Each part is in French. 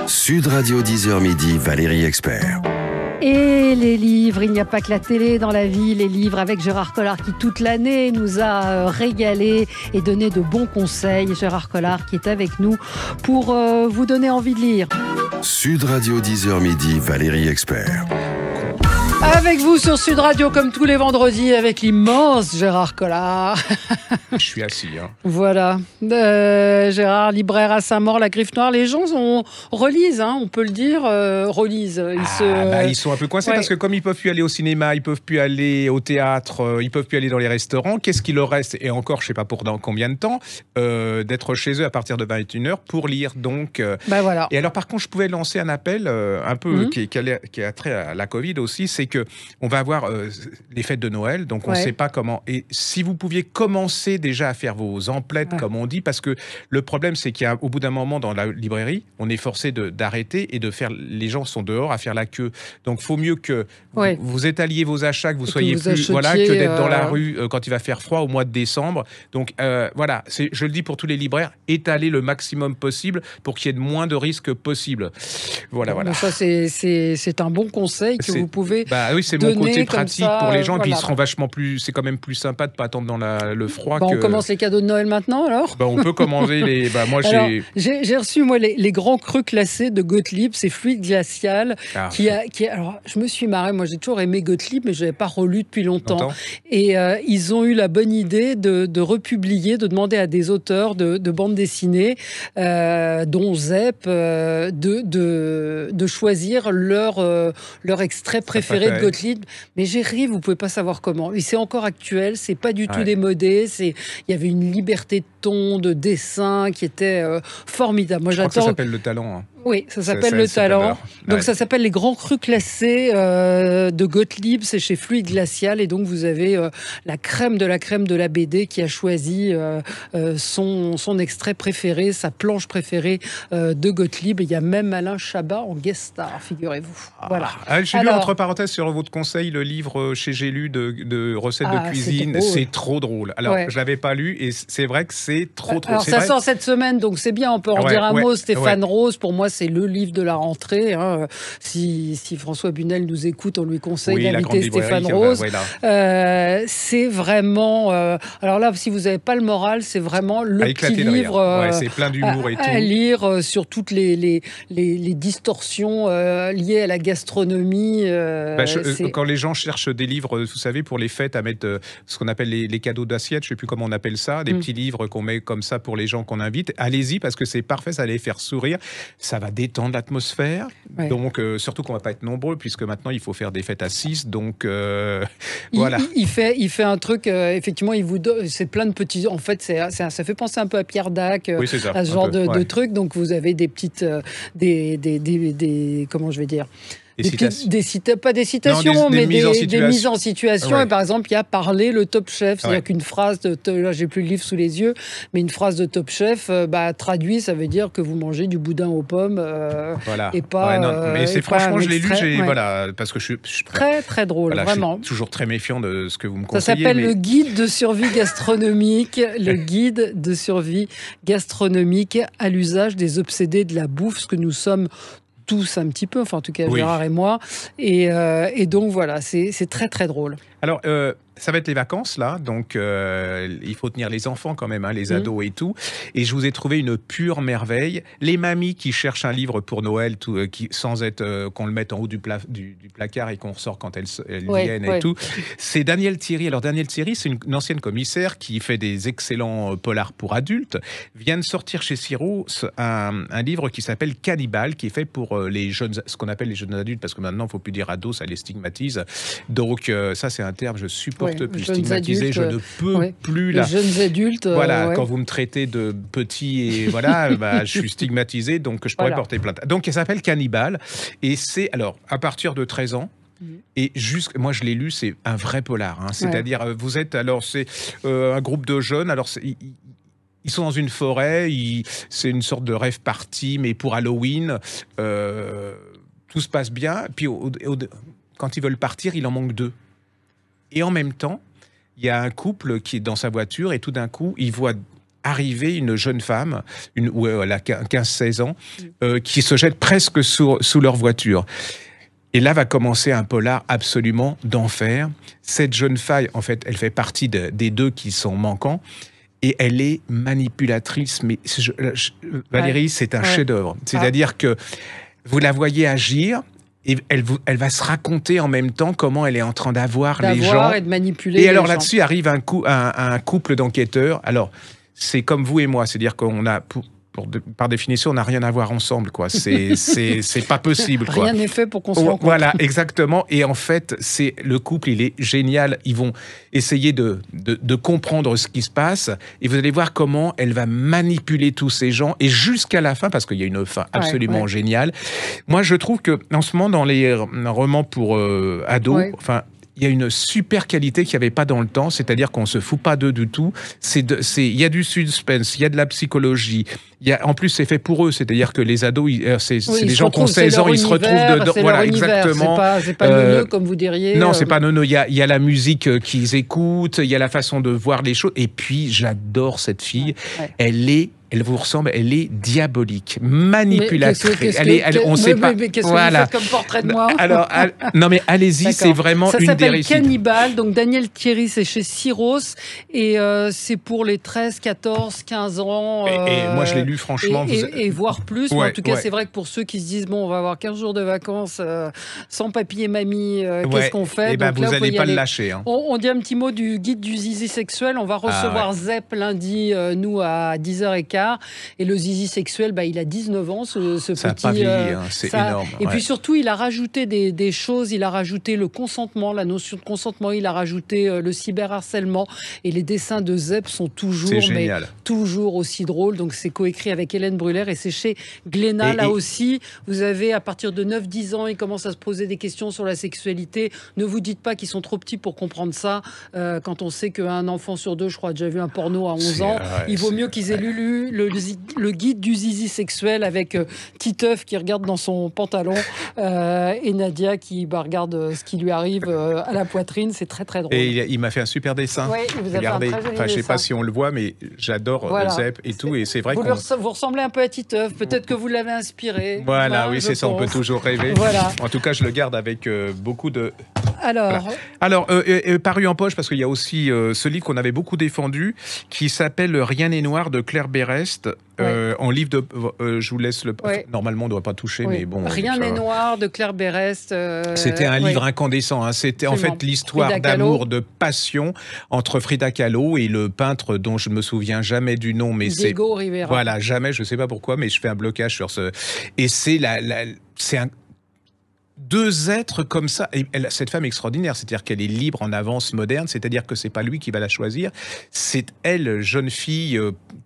Sud Radio 10h midi, Valérie Expert. Et les livres, il n'y a pas que la télé dans la vie, les livres avec Gérard Collard qui toute l'année nous a régalé et donné de bons conseils. Gérard Collard qui est avec nous pour vous donner envie de lire. Sud Radio 10h midi, Valérie Expert. Avec vous sur Sud Radio comme tous les vendredis avec l'immense Gérard Collard. Je suis assis. Voilà. Gérard, libraire à Saint-Maur, la Griffe Noire. Les gens relisent, on peut le dire, relisent. Ils sont un peu coincés parce que comme ils peuvent plus aller au cinéma, ils peuvent plus aller au théâtre, ils peuvent plus aller dans les restaurants, qu'est-ce qu'il leur reste? Et encore, je sais pas pour dans combien de temps, d'être chez eux à partir de 21h pour lire. Donc, voilà. Et alors par contre, je pouvais lancer un appel un peu qui a trait à la Covid aussi, c'est que on va avoir les fêtes de Noël, donc on ne sait pas comment. Et si vous pouviez commencer déjà à faire vos emplettes, comme on dit, parce que le problème, c'est qu'au bout d'un moment, dans la librairie, on est forcé d'arrêter et de faire. Les gens sont dehors à faire la queue. Donc, il faut mieux que vous étaliez vos achats, que vous soyez plus, que d'être dans la rue quand il va faire froid au mois de décembre. Donc, voilà, je le dis pour tous les libraires, étalez le maximum possible pour qu'il y ait de moins de risques possible. Voilà. Ça, c'est un bon conseil que vous pouvez. Oui, c'est mon côté pratique pour les gens, et puis ils seront vachement plus. C'est quand même plus sympa de pas attendre dans le froid. On commence les cadeaux de Noël maintenant, alors. On peut commencer les. J'ai reçu les grands crus classés de Gottlieb, c'est fluide glacial, alors je me suis marrée. Moi, j'ai toujours aimé Gottlieb, mais je n'avais pas relu depuis longtemps. Et ils ont eu la bonne idée de republier, de demander à des auteurs de bandes dessinées, dont Zep, de choisir leur extrait préféré de Gottlieb, mais j'ai ri, vous pouvez pas savoir comment. C'est encore actuel, c'est pas du tout démodé. Il y avait une liberté de ton, de dessin qui était formidable. Moi, je crois que ça s'appelle le talent. Oui, ça s'appelle Le Talent. Donc ça s'appelle Les Grands Crus Classés de Gottlieb, c'est chez Fluide Glacial, et donc vous avez la crème de la BD qui a choisi son extrait préféré, sa planche préférée de Gottlieb. Et il y a même Alain Chabat en guest star, figurez-vous. Voilà. J'ai lu entre parenthèses sur votre conseil le livre chez J'ai lu de recettes de cuisine. C'est trop drôle. Alors je l'avais pas lu et c'est vrai que c'est trop. Alors ça sort cette semaine, donc c'est bien, on peut en dire un mot. Stéphane Rose, pour moi, c'est le livre de la rentrée. Si François Bunel nous écoute, on lui conseille d'inviter Stéphane Rose. C'est vraiment... alors là, si vous n'avez pas le moral, c'est vraiment le petit livre c'est plein d'humour et tout. À lire sur toutes les distorsions liées à la gastronomie. Quand les gens cherchent des livres, vous savez, pour les fêtes, à mettre ce qu'on appelle les cadeaux d'assiette, je ne sais plus comment on appelle ça, des petits livres qu'on met comme ça pour les gens qu'on invite, allez-y parce que c'est parfait, ça va les faire sourire. Ça va détendre l'atmosphère, donc surtout qu'on va pas être nombreux puisque maintenant il faut faire des fêtes à 6, donc voilà. Il fait un truc, effectivement, il vous donne, c'est plein de petits, en fait, ça fait penser un peu à Pierre Dac, à ce genre de trucs, donc vous avez des petites, comment je vais dire, pas des citations, mais des mises en situation. Et par exemple, il y a parlé le Top Chef. C'est-à-dire qu'une phrase là, j'ai plus le livre sous les yeux, mais une phrase de Top Chef, traduit, ça veut dire que vous mangez du boudin aux pommes. Et pas. Mais franchement, je l'ai lu, parce que je suis très, très drôle, vraiment. Je suis toujours très méfiant de ce que vous me conseillez. Ça s'appelle le guide de survie gastronomique. Le guide de survie gastronomique à l'usage des obsédés de la bouffe, ce que nous sommes tous un petit peu, enfin en tout cas Gérard et moi, et donc voilà, c'est très très drôle. Alors ça va être les vacances là, donc il faut tenir les enfants quand même, les ados et tout. Et je vous ai trouvé une pure merveille. Les mamies qui cherchent un livre pour Noël, sans être qu'on le mette en haut du placard et qu'on ressort quand elles viennent et tout. C'est Daniel Thierry. Alors Daniel Thierry, c'est une ancienne commissaire qui fait des excellents polars pour adultes. Vient de sortir chez Sirou un livre qui s'appelle Cannibal, qui est fait pour les jeunes, ce qu'on appelle les jeunes adultes, parce que maintenant il ne faut plus dire ados, ça les stigmatise. Donc ça c'est un terme, je supporte plus stigmatisé, je ne peux plus là. Les jeunes adultes. Quand vous me traitez de petit et je suis stigmatisé, donc je pourrais porter plainte. Donc il s'appelle Cannibal et c'est alors à partir de 13 ans. Et moi je l'ai lu, c'est un vrai polar. C'est-à-dire vous êtes c'est un groupe de jeunes. Alors ils sont dans une forêt. C'est une sorte de rêve party, mais pour Halloween. Tout se passe bien. Puis quand ils veulent partir, il en manque 2. Et en même temps, il y a un couple qui est dans sa voiture et tout d'un coup, il voit arriver une jeune femme, elle a 15-16 ans, qui se jette presque sous leur voiture. Et là va commencer un polar absolument d'enfer. Cette jeune fille, en fait, elle fait partie des deux qui sont manquants. Et elle est manipulatrice. Mais Valérie, c'est un chef-d'œuvre. C'est-à-dire que vous la voyez agir. Et elle va se raconter en même temps comment elle est en train d'avoir les gens. Et de manipuler. Et alors là-dessus arrive un couple d'enquêteurs. Alors, c'est comme vous et moi. C'est-à-dire qu'on a... par définition, on n'a rien à voir ensemble, quoi. C'est pas possible, quoi. Rien n'est fait pour qu'on se rencontre. Voilà, exactement. Et en fait, le couple, il est génial. Ils vont essayer de comprendre ce qui se passe. Et vous allez voir comment elle va manipuler tous ces gens. Et jusqu'à la fin, parce qu'il y a une fin absolument géniale. Moi, je trouve que, en ce moment, dans les romans pour ados, enfin, il y a une super qualité qu'il n'y avait pas dans le temps, c'est-à-dire qu'on ne se fout pas d'eux du tout. Il y a du suspense, il y a de la psychologie. En plus, c'est fait pour eux, c'est-à-dire que les ados, c'est des gens qui ont 16 ans, ils se retrouvent dedans. Voilà, exactement. C'est pas neuneux, comme vous diriez. Non, c'est pas neuneux. Il y a la musique qu'ils écoutent, il y a la façon de voir les choses. Et puis, j'adore cette fille. Elle vous ressemble, elle est diabolique, manipulatrice. On sait pas. Mais qu'est-ce que vous faites comme portrait de moi? Alors, non mais allez-y, c'est vraiment une des réussites. Ça s'appelle Cannibale, donc Daniel Thierry, c'est chez Syros, et c'est pour les 13, 14, 15 ans. Et moi, je l'ai lu, franchement. Et voire plus. Mais en tout cas, c'est vrai que pour ceux qui se disent, bon, on va avoir 15 jours de vacances sans papy et mamie, qu'est-ce qu'on fait? Et ben, vous n'allez pas le lâcher. Hein. On dit un petit mot du guide du zizi sexuel. On va recevoir Zep lundi, nous, à 10h15. Et le zizi sexuel, il a 19 ans, ce ça petit... a pas vieilli, c'est énorme. Et puis surtout, il a rajouté des choses. Il a rajouté le consentement, la notion de consentement. Il a rajouté le cyberharcèlement. Et les dessins de Zep sont toujours aussi drôles. Donc c'est coécrit avec Hélène Brûlère et c'est chez Glénat. Là aussi, vous avez, à partir de 9-10 ans, ils commencent à se poser des questions sur la sexualité. Ne vous dites pas qu'ils sont trop petits pour comprendre ça. Quand on sait qu'un enfant sur deux, je crois, a déjà vu un porno à 11 ans, il vaut mieux qu'ils aient lu le guide du zizi sexuel avec Titeuf qui regarde dans son pantalon et Nadia qui regarde ce qui lui arrive à la poitrine. C'est très très drôle. Et il m'a fait un super dessin. Oui, il vous a Regardez. fait un très joli dessin. Je sais pas si on le voit, mais j'adore le Zep et tout. Et c'est vrai vous ressemblez un peu à Titeuf. Peut-être que vous l'avez inspiré. Voilà, oui, c'est ça. On peut toujours rêver. Voilà. En tout cas, je le garde avec beaucoup de... Alors, paru en poche, parce qu'il y a aussi ce livre qu'on avait beaucoup défendu, qui s'appelle Rien n'est noir de Claire Berest, en livre de... je vous laisse le... Normalement, on ne doit pas toucher, mais bon... Rien n'est noir de Claire Berest. C'était un livre incandescent. Hein. C'était en fait l'histoire d'amour, de passion entre Frida Kahlo et le peintre dont je ne me souviens jamais du nom, mais c'est... Diego Rivera. Voilà, jamais, je ne sais pas pourquoi, mais je fais un blocage sur ce... Et c'est deux êtres comme ça, et cette femme extraordinaire, c'est-à-dire qu'elle est libre en avance moderne, c'est-à-dire que c'est pas lui qui va la choisir, c'est elle, jeune fille,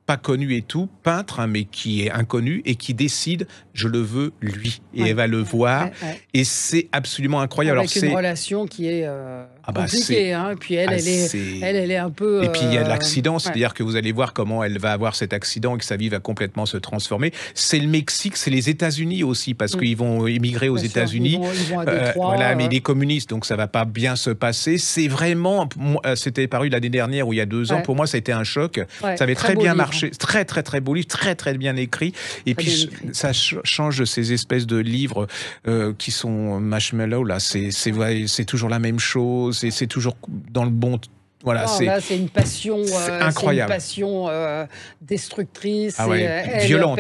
pas connue et tout, peintre, hein, mais qui est inconnue et qui décide, je le veux lui, et elle va le voir, et c'est absolument incroyable. Avec une relation qui est compliquée, hein, et puis elle est un peu... Et puis il y a de l'accident, c'est-à-dire que vous allez voir comment elle va avoir cet accident et que sa vie va complètement se transformer. C'est le Mexique, c'est les États-Unis aussi, parce qu'ils vont émigrer aux États-Unis. Ils vont à Détroit. Voilà, mais il est communiste, donc ça va pas bien se passer. C'est vraiment, c'était paru l'année dernière ou il y a 2 ans. Pour moi, ça a été un choc. Ça avait très bien marché, très très très beau livre, très très bien écrit. Et puis ça change de ces espèces de livres qui sont marshmallow là. C'est toujours la même chose. C'est toujours dans le bon. Voilà, là, c'est une passion, incroyable. C'est une passion destructrice, violente,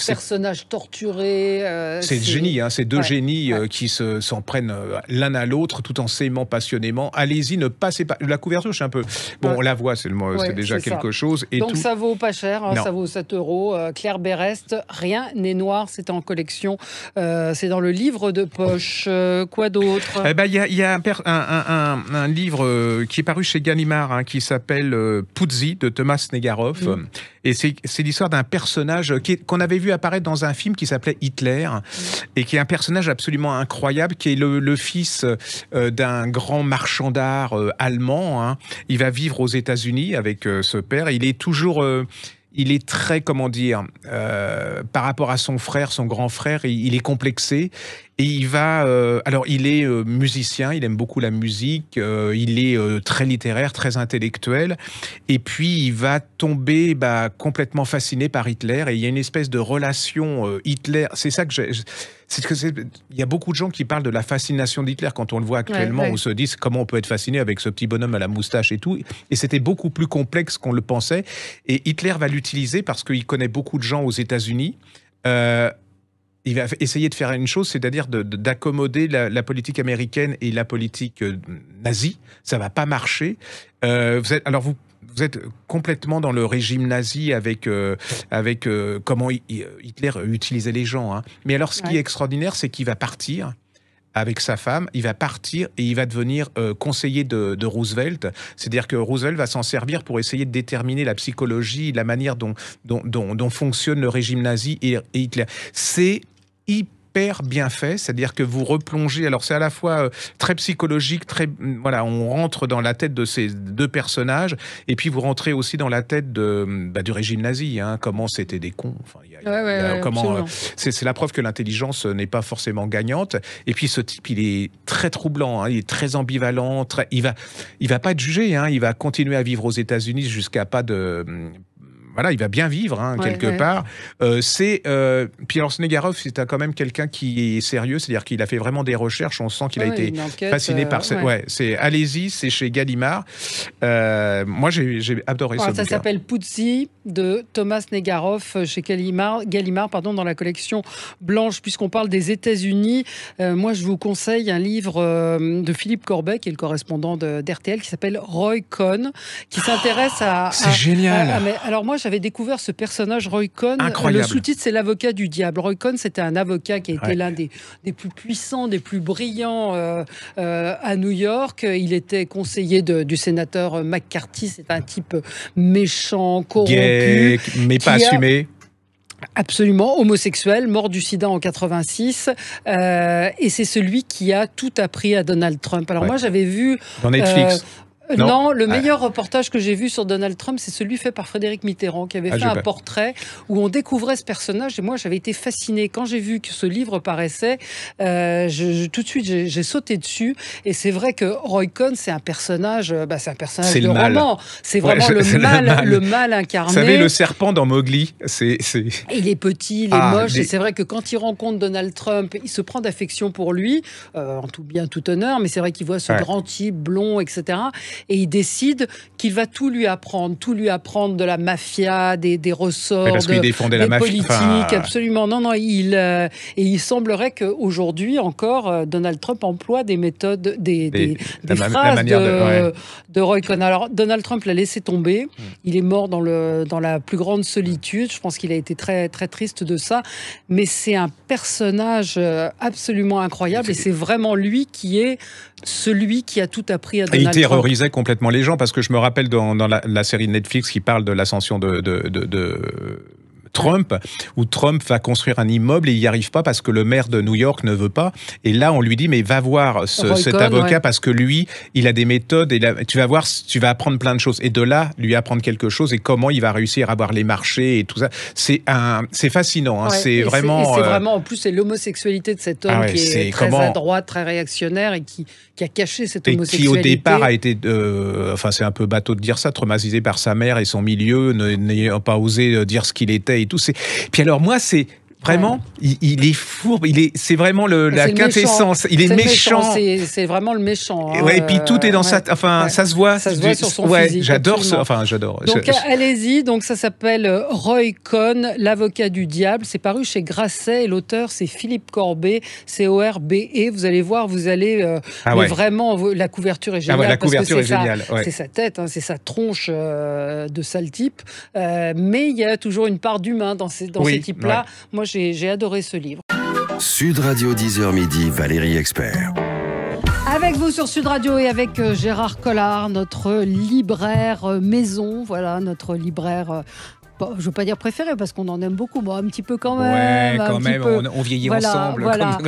personnage torturé. C'est le génie, hein, c'est deux génies qui s'en prennent l'un à l'autre tout en s'aimant passionnément. Allez-y, ne passez pas. La couverture, je suis un peu. Bon, on la voit, c'est déjà quelque chose. Et donc tout. ça vaut pas cher, hein, ça vaut 7 €. Claire Berest, Rien n'est noir, c'était en collection. C'est dans le livre de poche. Quoi d'autre? Il y a un livre qui est paru chez Gallimard, hein, qui s'appelle Puzzi de Thomas Negaroff. Et c'est l'histoire d'un personnage qu'on avait vu apparaître dans un film qui s'appelait Hitler, et qui est un personnage absolument incroyable, qui est le fils d'un grand marchand d'art allemand. Hein. Il va vivre aux États-Unis avec ce père. Il est toujours... il est très, comment dire, par rapport à son frère, son grand frère, il est complexé. Et il va... alors, il est musicien, il aime beaucoup la musique, il est très littéraire, très intellectuel. Et puis, il va tomber complètement fasciné par Hitler. Et il y a une espèce de relation Hitler... C'est ça que j'ai... Il y a beaucoup de gens qui parlent de la fascination d'Hitler quand on le voit actuellement, où se disent comment on peut être fasciné avec ce petit bonhomme à la moustache et tout. Et c'était beaucoup plus complexe qu'on le pensait. Et Hitler va l'utiliser parce qu'il connaît beaucoup de gens aux États-Unis. Il va essayer de faire une chose, c'est-à-dire d'accommoder la politique américaine et la politique nazie. Ça va pas marcher. Vous êtes complètement dans le régime nazi avec comment Hitler utilisait les gens. Hein. Mais alors, ce qui est extraordinaire, c'est qu'il va partir avec sa femme, il va partir et il va devenir conseiller de Roosevelt. C'est-à-dire que Roosevelt va s'en servir pour essayer de déterminer la psychologie, la manière dont fonctionne le régime nazi et Hitler. C'est hyper bien fait, c'est-à-dire que vous replongez, alors c'est à la fois très psychologique, voilà, on rentre dans la tête de ces deux personnages, et puis vous rentrez aussi dans la tête du régime nazi, hein, comment c'était des cons, enfin, c'est la preuve que l'intelligence n'est pas forcément gagnante, et puis ce type, il est très troublant, hein, il est très ambivalent, il va pas être jugé, hein, il va continuer à vivre aux États-Unis jusqu'à pas de... Voilà, il va bien vivre, hein, quelque part. Puis alors, Snegarov, c'est quand même quelqu'un qui est sérieux, c'est-à-dire qu'il a fait vraiment des recherches, on sent qu'il a été fasciné par cette... Allez-y, c'est chez Gallimard. Moi, j'ai adoré ce bouquin. Ça s'appelle Puzzi, de Thomas Snegarov, chez Gallimard, dans la collection Blanche. Puisqu'on parle des États-Unis, moi, je vous conseille un livre de Philippe Corbet, qui est le correspondant d'RTL, qui s'appelle Roy Cohn, qui s'intéresse c'est génial. Alors moi, j'avais découvert ce personnage, Roy Cohn. Incroyable. Le sous-titre, c'est l'avocat du diable. Roy Cohn, c'était un avocat qui a été l'un des plus puissants, des plus brillants à New York. Il était conseiller du sénateur McCarthy. C'est un type méchant, corrompu. Gay, mais pas assumé. Absolument, homosexuel, mort du sida en 86. Et c'est celui qui a tout appris à Donald Trump. Alors moi, j'avais vu... Dans Netflix. Non, le meilleur reportage que j'ai vu sur Donald Trump, c'est celui fait par Frédéric Mitterrand, qui avait fait un portrait où on découvrait ce personnage. Et moi, j'avais été fascinée. Quand j'ai vu que ce livre paraissait, tout de suite, j'ai sauté dessus. Et c'est vrai que Roy Cohn, c'est un personnage de roman. C'est vraiment le mal incarné. Vous savez, le serpent dans Mowgli, il est petit, il est moche. Et c'est vrai que quand il rencontre Donald Trump, il se prend d'affection pour lui, en tout bien, tout honneur. Mais c'est vrai qu'il voit ce grand type, blond, etc. Et il décide qu'il va tout lui apprendre de la mafia, des ressorts, parce qu'il défendait la mafia, politique, absolument. Non, et il semblerait qu'aujourd'hui encore, Donald Trump emploie des méthodes, des phrases de Roy Cohn. Alors, Donald Trump l'a laissé tomber. Il est mort dans la plus grande solitude. Je pense qu'il a été très, très triste de ça. Mais c'est un personnage absolument incroyable et c'est vraiment lui qui est celui qui a tout appris à Donald Trump. Il terrorisait complètement les gens, parce que je me rappelle dans la série de Netflix qui parle de l'ascension de Trump, où Trump va construire un immeuble et il n'y arrive pas parce que le maire de New York ne veut pas. Et là, on lui dit, mais va voir cet avocat parce que lui, il a des méthodes et là, tu vas voir, tu vas apprendre plein de choses. Et de là, lui apprendre quelque chose et comment il va réussir à avoir les marchés et tout ça. C'est fascinant. Hein. C'est vraiment... c'est vraiment, en plus, c'est l'homosexualité de cet homme qui est très à droite, très réactionnaire et qui a caché cette homosexualité. Et qui, au départ, a été, c'est un peu bateau de dire ça, traumatisé par sa mère et son milieu, n'ayant pas osé dire ce qu'il était et tout. Puis alors moi, c'est vraiment, il est fourbe, c'est vraiment la quintessence. Il est méchant. C'est vraiment le méchant. Hein. Et puis tout est dans ça se voit. Ça se voit sur son physique. J'adore ça. J'adore. Donc allez-y. Donc ça s'appelle Roy Cohn, l'avocat du diable. C'est paru chez Grasset et l'auteur c'est Philippe Corbet, C-O-R-B-E. Vous allez voir, mais vraiment la couverture est géniale. La couverture est géniale. C'est sa tête, hein, c'est sa tronche de sale type. Mais il y a toujours une part d'humain dans ces types-là. Moi, j'ai adoré ce livre. Sud Radio 10h midi, Valérie Expert. Avec vous sur Sud Radio et avec Gérard Collard, notre libraire maison, voilà, notre libraire Bon, je veux pas dire préféré parce qu'on en aime beaucoup, bon, un petit peu quand même. Ouais, quand même, on vieillit ensemble. Voilà.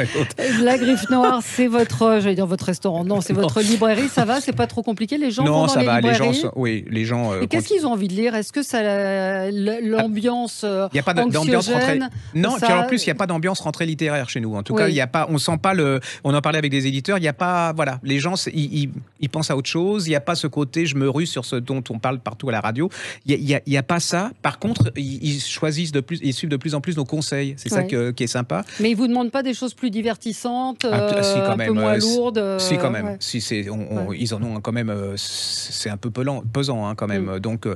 La Griffe Noire, c'est votre, j'allais dire votre restaurant, non, c'est votre librairie, ça va, c'est pas trop compliqué, les gens vont dans les librairies. Oui, les gens. Et qu'est-ce qu'ils ont envie de lire? Est-ce que ça, l'ambiance il n'y a pas d'ambiance rentrée. Non, ça... puis en plus, il n'y a pas d'ambiance rentrée littéraire chez nous. En tout cas, il y a pas, on sent pas le. On en parlait avec des éditeurs, il n'y a pas. Voilà, les gens, ils pensent à autre chose. Il n'y a pas ce côté, je me rue sur ce dont on parle partout à la radio. Il y a pas ça. Par contre, ils choisissent ils suivent de plus en plus nos conseils. C'est ça qui est sympa. Mais ils vous demandent pas des choses plus divertissantes, si, quand même, un peu moins lourdes. Si, quand même. Si, ils en ont quand même. C'est un peu pesant, hein, quand même. Donc,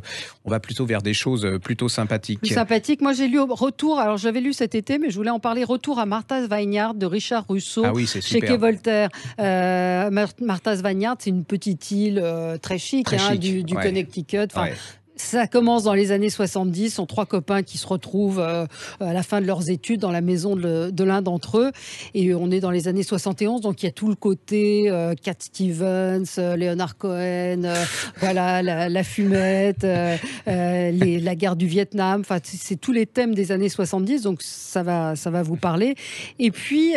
on va plutôt vers des choses plutôt sympathiques. Plus sympathiques. Moi, j'ai lu Retour. Alors, j'avais lu cet été, mais je voulais en parler. Retour à Martha's Vineyard de Richard Russo. Ah oui, c'est chez Quai Voltaire. Martha's Vineyard, c'est une petite île très chic, du Connecticut. Enfin, ça commence dans les années 70. Ce sont 3 copains qui se retrouvent à la fin de leurs études dans la maison de l'un d'entre eux. Et on est dans les années 71, donc il y a tout le côté Cat Stevens, Leonard Cohen, voilà, la fumette, la guerre du Vietnam. Enfin, c'est tous les thèmes des années 70, donc ça va vous parler. Et puis,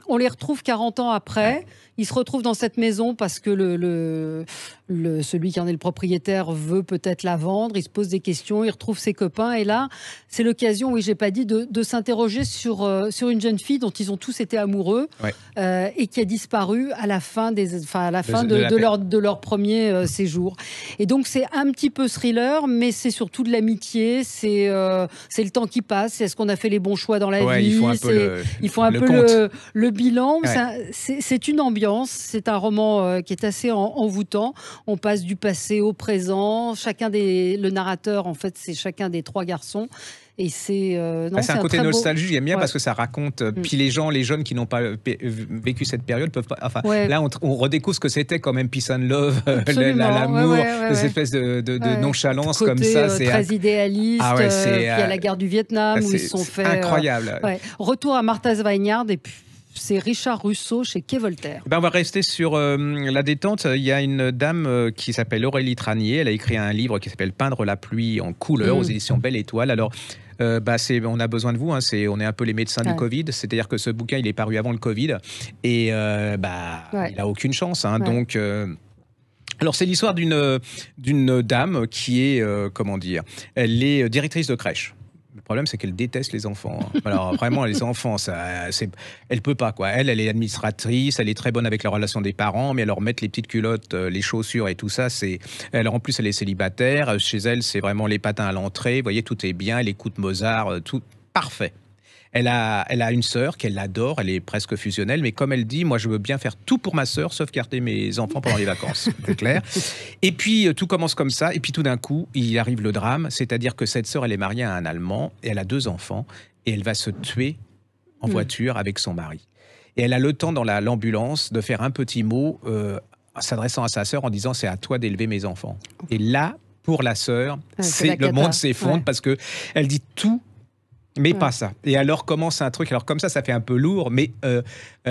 on les retrouve 40 ans après. Ils se retrouvent dans cette maison parce que celui qui en est le propriétaire veut peut-être la vendre. Il se pose des questions, il retrouve ses copains. Et là, c'est l'occasion, oui, j'ai pas dit, de s'interroger sur une jeune fille dont ils ont tous été amoureux et qui a disparu à la fin de leur premier séjour. Et donc, c'est un petit peu thriller, mais c'est surtout de l'amitié. C'est le temps qui passe. Est-ce qu'on a fait les bons choix dans la vie? Ils font un peu le bilan. Ouais. C'est une ambiance. C'est un roman qui est assez envoûtant. On passe du passé au présent. Le narrateur, en fait, c'est chacun des 3 garçons. Et c'est un côté nostalgie, j'aime bien parce que ça raconte. Puis les jeunes qui n'ont pas vécu cette période peuvent pas. Enfin, là, on redécouvre ce que c'était quand même Peace and Love, l'amour, ces espèces de nonchalance côté, comme ça. C'est très idéaliste. Il y a la guerre du Vietnam où ils se sont fait. Incroyable. Retour à Martha's Vineyard et puis. C'est Richard Russo chez Quai Voltaire. On va rester sur la détente. Il y a une dame qui s'appelle Aurélie Tranier. Elle a écrit un livre qui s'appelle Peindre la pluie en couleur aux éditions Belle Étoile. Alors, on a besoin de vous. On est un peu les médecins du Covid. C'est-à-dire que ce bouquin, il est paru avant le Covid. Et il n'a aucune chance. Donc... Alors, c'est l'histoire d'une dame qui est, elle est directrice de crèche. Le problème, c'est qu'elle déteste les enfants. Alors, vraiment, les enfants, elle peut pas, quoi. Elle est administratrice, elle est très bonne avec la relation des parents, mais alors mettre les petites culottes, les chaussures et tout ça, en plus, elle est célibataire. Chez elle, c'est vraiment les patins à l'entrée. Vous voyez, tout est bien. Elle écoute Mozart, tout parfait. Elle a une sœur qu'elle adore, elle est presque fusionnelle, mais comme elle dit, moi je veux bien faire tout pour ma sœur, sauf garder mes enfants pendant les vacances, c'est clair. Et puis tout commence comme ça, et puis tout d'un coup, il arrive le drame, c'est-à-dire que cette sœur, elle est mariée à un Allemand, et elle a 2 enfants, et elle va se tuer en voiture avec son mari. Et elle a le temps dans l'ambulance de faire un petit mot s'adressant à sa sœur en disant « c'est à toi d'élever mes enfants ». Et là, pour la sœur, le monde s'effondre parce que elle dit tout, mais pas ça. Et alors commence un truc. Alors comme ça fait un peu lourd. Mais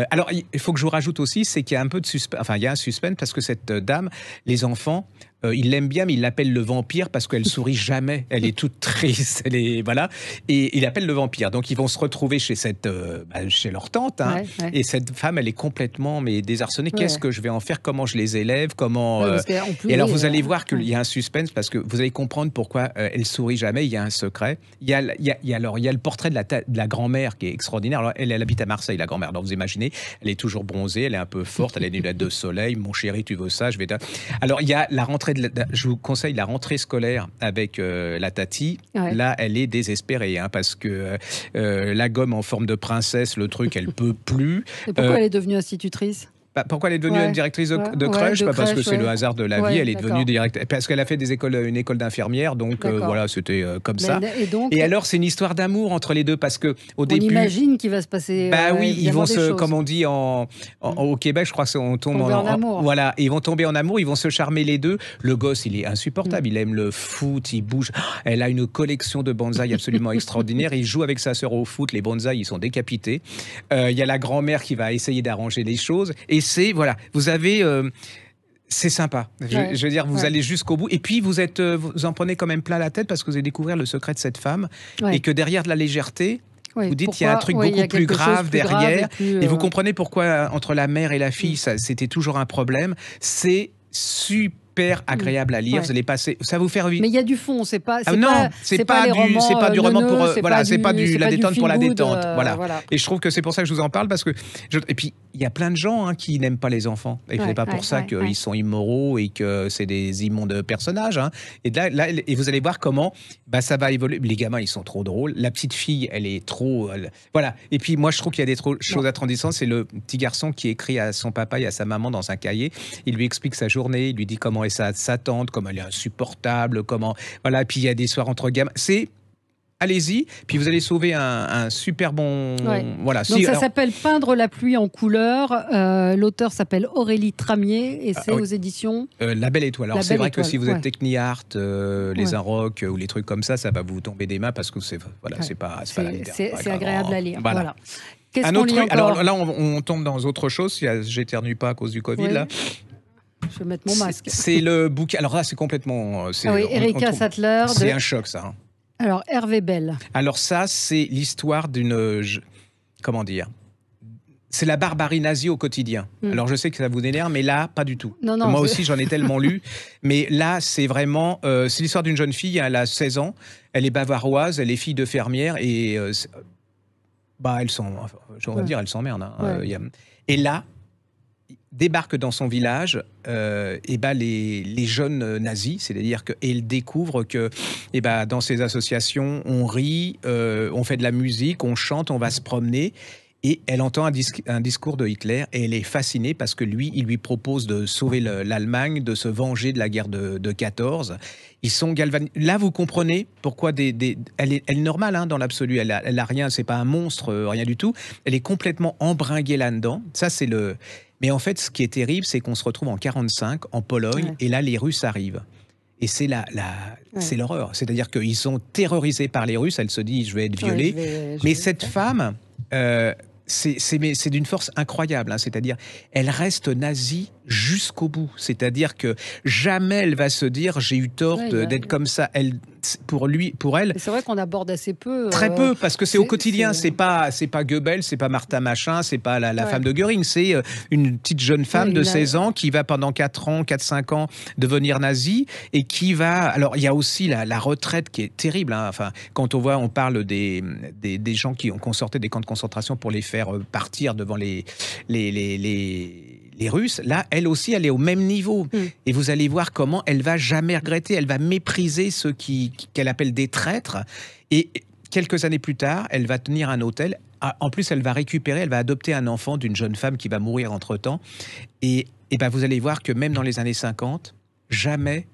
alors il faut que je vous rajoute aussi, c'est qu'il y a un peu de suspense. Enfin, il y a un suspense parce que cette dame, les enfants, ils l'aiment bien, mais ils l'appellent le vampire parce qu'elle sourit jamais. Elle est toute triste. Voilà. Et il appelle le vampire. Donc ils vont se retrouver chez chez leur tante. Et cette femme, elle est complètement désarçonnée. Qu'est-ce que je vais en faire? Comment je les élève? Comment Et alors vous allez voir qu'il y a un suspense parce que vous allez comprendre pourquoi elle sourit jamais. Il y a un secret. Il y a le portrait de la grand-mère qui est extraordinaire. Alors elle habite à Marseille, la grand-mère. Donc vous imaginez, elle est toujours bronzée, elle est un peu forte, elle a des lunettes de soleil. Mon chéri, tu veux ça? Alors il y a la rentrée. Je vous conseille la rentrée scolaire avec la Tati. Là, elle est désespérée parce que la gomme en forme de princesse, le truc, elle peut plus. Et pourquoi elle est devenue institutrice? Pourquoi elle est devenue une directrice de crèche? Parce que c'est le hasard de la vie. Elle est devenue directrice. Parce qu'elle a fait une école d'infirmière. Donc voilà, c'était comme ça. Et alors, c'est une histoire d'amour entre les deux. Parce qu'au début. On imagine qu'il va se passer. Oui, ils vont comme on dit au Québec, je crois qu'on tombe en amour. Voilà, ils vont tomber en amour. Ils vont se charmer les deux. Le gosse, il est insupportable. Il aime le foot, il bouge. Elle a une collection de bonsaïs absolument extraordinaire. Il joue avec sa sœur au foot. Les bonsaïs, ils sont décapités. Il y a la grand-mère qui va essayer d'arranger les choses. Et voilà, vous avez C'est sympa. Je veux dire, vous allez jusqu'au bout. Et puis, vous en prenez quand même plein la tête parce que vous allez découvrir le secret de cette femme. Et que derrière de la légèreté, vous dites qu'il y a un truc beaucoup plus grave derrière. Et vous comprenez pourquoi, entre la mère et la fille, c'était toujours un problème. C'est super agréable à lire. Vous allez passer, ça vous fait vite. Mais il y a du fond, c'est pas. Non, c'est pas du roman pour voilà, c'est pas du la détente pour la détente. Voilà. Et je trouve que c'est pour ça que je vous en parle parce que et puis il y a plein de gens qui n'aiment pas les enfants. Et c'est pas pour ça qu'ils sont immoraux et que c'est des immondes personnages. Et là, et vous allez voir comment ça va évoluer. Les gamins, ils sont trop drôles. La petite fille, elle est trop. Voilà. Et puis moi, je trouve qu'il y a des choses attendissantes. C'est le petit garçon qui écrit à son papa et à sa maman dans un cahier. Il lui explique sa journée. Il lui dit comment est sa tante, comme elle est insupportable, comment. Voilà. Et puis il y a des soirs entre gamins. Allez-y, puis vous allez sauver un super bon... Voilà. Donc ça s'appelle Peindre la pluie en couleurs. L'auteur s'appelle Aurélie Tramier et c'est aux éditions... La Belle Étoile. Alors c'est vrai que si vous êtes Techni-Art, les Inrocks ou les trucs comme ça va vous tomber des mains parce que c'est pas la littérature. C'est agréable à lire. Voilà. Qu'est-ce qu'on lit encore ? Alors là, on tombe dans autre chose. J'éternue pas à cause du Covid, là. Je vais mettre mon masque. C'est le bouquin... Alors là, c'est complètement... Erika Sattler. C'est un choc, ça. Alors, Hervé Bell. Alors ça, c'est l'histoire d'une... Comment dire ? C'est la barbarie nazie au quotidien. Alors je sais que ça vous énerve, mais là, pas du tout. Non, moi aussi, j'en ai tellement lu. Mais là, c'est vraiment... c'est l'histoire d'une jeune fille, elle a 16 ans, elle est bavaroise, elle est fille de fermière, et elle s'emmerde. Et là, débarquent dans son village les jeunes nazis, c'est-à-dire qu'elle découvre que dans ces associations, on rit, on fait de la musique, on chante, on va se promener. Et elle entend un discours de Hitler et elle est fascinée parce que il lui propose de sauver l'Allemagne, de se venger de la guerre de 14. Ils sont galvanisés. Là, vous comprenez pourquoi elle est normale dans l'absolu. Elle a rien, c'est pas un monstre, rien du tout. Elle est complètement embringuée là-dedans. Ça, c'est le... Mais en fait, ce qui est terrible, c'est qu'on se retrouve en 1945, en Pologne, et là, les Russes arrivent. Et c'est c'est l'horreur. C'est-à-dire qu'ils sont terrorisés par les Russes. Elle se dit, je vais être violée. Mais cette femme... c'est d'une force incroyable, c'est-à-dire elle reste nazie jusqu'au bout, c'est-à-dire que jamais elle va se dire j'ai eu tort d'être comme ça. Pour elle, c'est vrai qu'on aborde assez peu. Très peu, parce que c'est au quotidien. C'est pas Goebbels, c'est pas Martha Machin, c'est pas la femme de Göring, c'est une petite jeune femme de 16 ans qui va pendant 4-5 ans devenir nazie et qui va. Alors il y a aussi la retraite qui est terrible. Enfin, quand on parle des gens qui sortait des camps de concentration pour les faire partir devant les Russes, là, elle aussi, elle est au même niveau. Et vous allez voir comment elle va jamais regretter. Elle va mépriser ceux qu'elle appelle des traîtres. Et quelques années plus tard, elle va tenir un hôtel. En plus, elle va adopter un enfant d'une jeune femme qui va mourir entre-temps. Et vous allez voir que même dans les années 50, jamais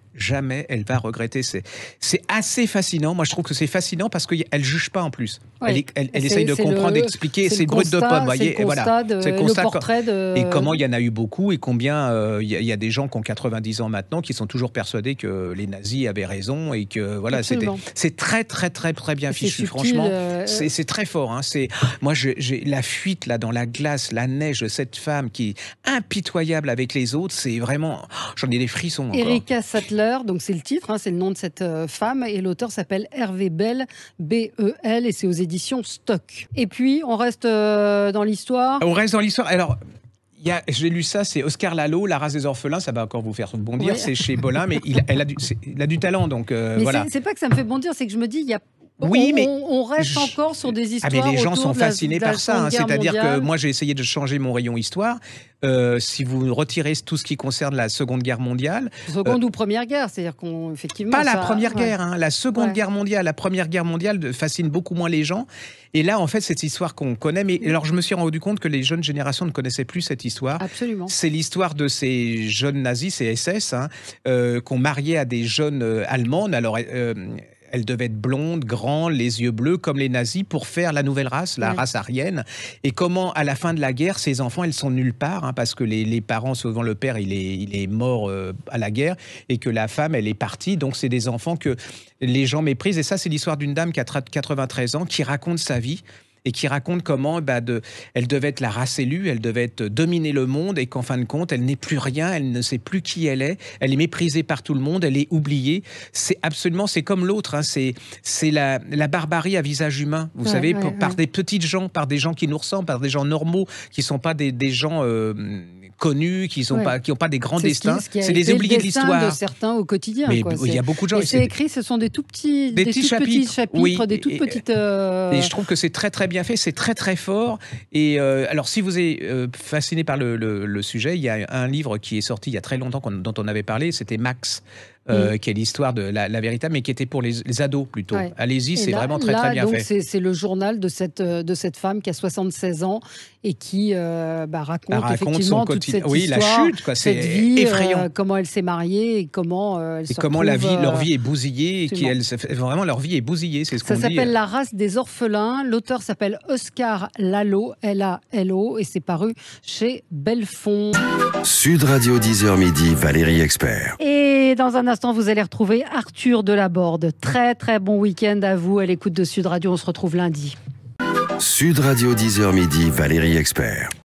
elle va regretter. C'est assez fascinant. Moi, je trouve que c'est fascinant parce qu'elle ne juge pas en plus. Elle essaye de comprendre, d'expliquer. C'est brut de pomme, voyez. C'est le constat, le portrait et comment il y en a eu beaucoup et combien il y a des gens qui ont 90 ans maintenant qui sont toujours persuadés que les nazis avaient raison et que voilà, c'est très, très, très, très bien fichu. Franchement, c'est très fort. Moi, j'ai la fuite là dans la glace, la neige de cette femme qui est impitoyable avec les autres. C'est vraiment... J'en ai des frissons encore. Erika Sattler. Donc c'est le titre, c'est le nom de cette femme, et l'auteur s'appelle Hervé Bell, B-E-L, et c'est aux éditions Stock. Et puis on reste dans l'histoire. On reste dans l'histoire. Alors j'ai lu ça, c'est Oscar Lalo, La race des orphelins, ça va encore vous faire bondir. C'est chez Bolin, mais il a du talent, donc mais voilà. C'est pas que ça me fait bondir, c'est que je me dis il y a... on reste encore sur des histoires. Mais les gens sont fascinés par ça. C'est-à-dire que moi, j'ai essayé de changer mon rayon histoire. Si vous retirez tout ce qui concerne la Seconde Guerre mondiale... Seconde ou Première Guerre, c'est-à-dire qu'effectivement... Pas la Première Guerre, la Seconde Guerre mondiale. La Première Guerre mondiale fascine beaucoup moins les gens. Et là, en fait, cette histoire qu'on connaît... Mais alors, je me suis rendu compte que les jeunes générations ne connaissaient plus cette histoire. Absolument. C'est l'histoire de ces jeunes nazis, ces SS, qu'on mariait à des jeunes allemandes. Alors... elle devait être blonde, grande, les yeux bleus, comme les nazis, pour faire la nouvelle race, la race aryenne. Et comment, à la fin de la guerre, ces enfants, elles sont nulle part, parce que les parents, souvent le père, il est mort à la guerre, et que la femme, elle est partie. Donc, c'est des enfants que les gens méprisent. Et ça, c'est l'histoire d'une dame qui a 93 ans, qui raconte sa vie. et qui raconte comment elle devait être la race élue, elle devait dominer le monde, et qu'en fin de compte, elle n'est plus rien, elle ne sait plus qui elle est méprisée par tout le monde, elle est oubliée. C'est comme l'autre, hein, c'est la barbarie à visage humain, vous savez, par des petites gens, par des gens qui nous ressemblent, par des gens normaux, qui ne sont pas des gens connus, qui n'ont pas des grands destins. C'est des oubliés de l'histoire. De certains au quotidien. Mais il y a beaucoup de gens. Et c'est écrit, ce sont des tout petits chapitres, des toutes petites. Et je trouve que c'est très très bien fait, c'est très très fort. Et alors, si vous êtes fasciné par le sujet, il y a un livre qui est sorti il y a très longtemps dont on avait parlé, c'était Max. Qui est l'histoire de la véritable, mais qui était pour les ados plutôt. Ouais. Allez-y, c'est vraiment très très bien donc fait. C'est le journal de cette femme qui a 76 ans et qui raconte effectivement toute cette histoire, la chute, quoi. C'est effrayant. Comment elle s'est mariée et comment leur vie est bousillée, vraiment leur vie est bousillée, c'est ce qu'on dit. Ça s'appelle La race des orphelins. L'auteur s'appelle Oscar Lalo, L-A-L-O, et c'est paru chez Belfond. Sud Radio 10h midi, Valérie Expert. Et dans un instant, vous allez retrouver Arthur Delaborde. Très très bon week-end à vous à l'écoute de Sud Radio. On se retrouve lundi. Sud Radio 10h midi, Valérie Expert.